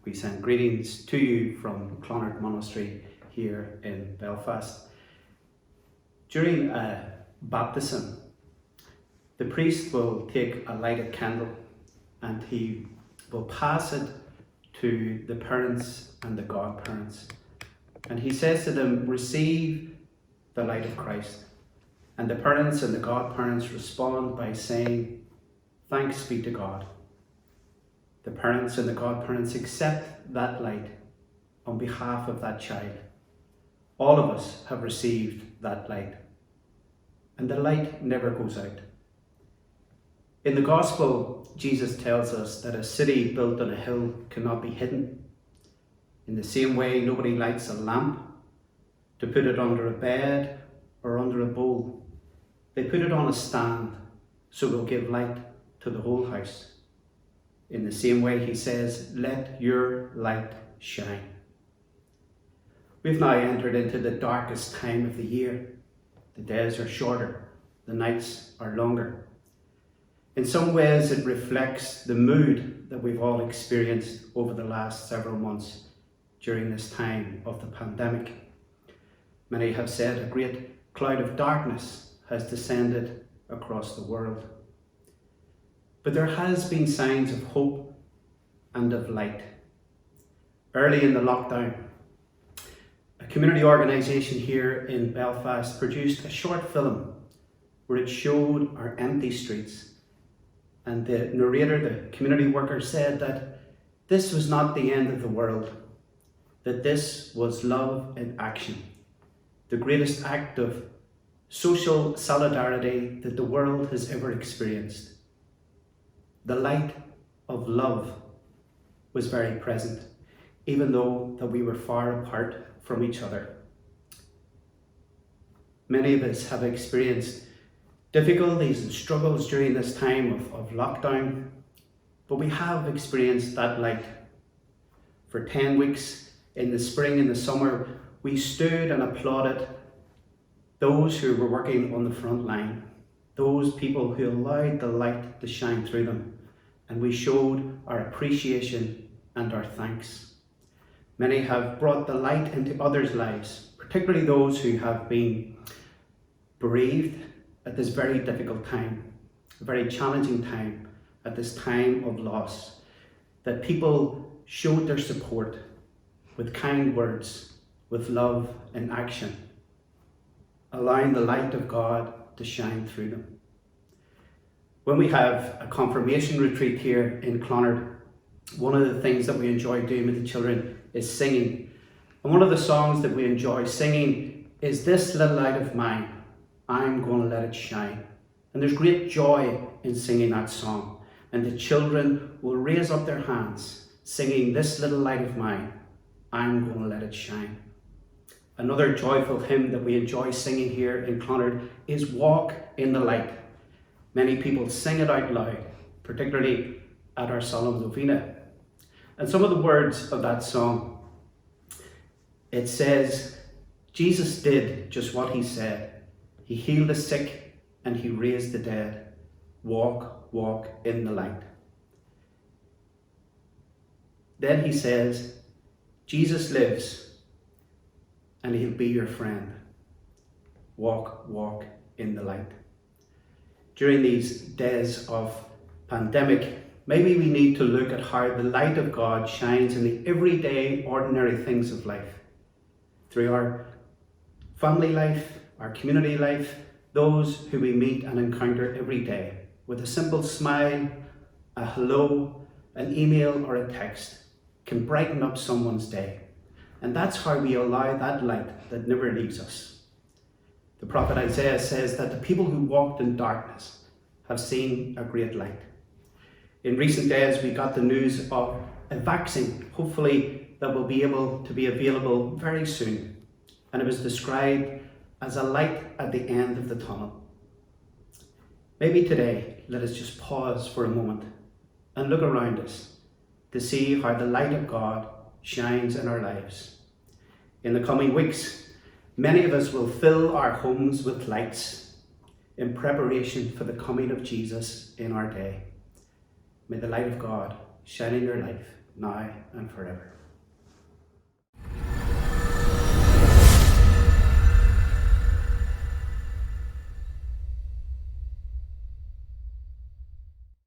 We send greetings to you from Clonard Monastery here in Belfast. During a baptism, the priest will take a lighted candle and he will pass it to the parents and the godparents. And he says to them, receive the light of Christ. And the parents and the godparents respond by saying, thanks be to God. The parents and the godparents accept that light on behalf of that child. All of us have received that light. And the light never goes out. In the Gospel, Jesus tells us that a city built on a hill cannot be hidden. In the same way, nobody lights a lamp to put it under a bed or under a bowl. They put it on a stand so it will give light to the whole house. In the same way, he says, let your light shine. We've now entered into the darkest time of the year. The days are shorter, the nights are longer. In some ways, it reflects the mood that we've all experienced over the last several months during this time of the pandemic. Many have said a great cloud of darkness has descended across the world. But there has been signs of hope and of light. Early in the lockdown, a community organisation here in Belfast produced a short film where it showed our empty streets. And the narrator, the community worker, said that this was not the end of the world, that this was love in action, the greatest act of social solidarity that the world has ever experienced. The light of love was very present, even though that we were far apart from each other. Many of us have experienced difficulties and struggles during this time of lockdown, but we have experienced that light. For 10 weeks in the spring and the summer, we stood and applauded those who were working on the front line, those people who allowed the light to shine through them, and we showed our appreciation and our thanks. Many have brought the light into others' lives, particularly those who have been bereaved at this very difficult time, a very challenging time, at this time of loss, that people showed their support with kind words, with love and action, allowing the light of God to shine through them. When we have a confirmation retreat here in Clonard, one of the things that we enjoy doing with the children is singing. And one of the songs that we enjoy singing is This Little Light of Mine, I'm going to let it shine. And there's great joy in singing that song. And the children will raise up their hands singing This Little Light of Mine, I'm going to let it shine. Another joyful hymn that we enjoy singing here in Clonard is Walk in the Light. Many people sing it out loud, particularly at our solemn novena. And some of the words of that song, it says, Jesus did just what he said. He healed the sick and he raised the dead. Walk, walk in the light. Then he says, Jesus lives and he'll be your friend. Walk, walk in the light. During these days of pandemic, maybe we need to look at how the light of God shines in the everyday, ordinary things of life. Through our family life, our community life, those who we meet and encounter every day. With a simple smile, a hello, an email or a text can brighten up someone's day. And that's how we allow that light that never leaves us. The prophet Isaiah says that the people who walked in darkness have seen a great light. In recent days, we got the news of a vaccine, hopefully that will be able to be available very soon. And it was described as a light at the end of the tunnel. Maybe today, let us just pause for a moment and look around us to see how the light of God shines in our lives. In the coming weeks, many of us will fill our homes with lights in preparation for the coming of Jesus in our day. May the light of God shine in your life now and forever.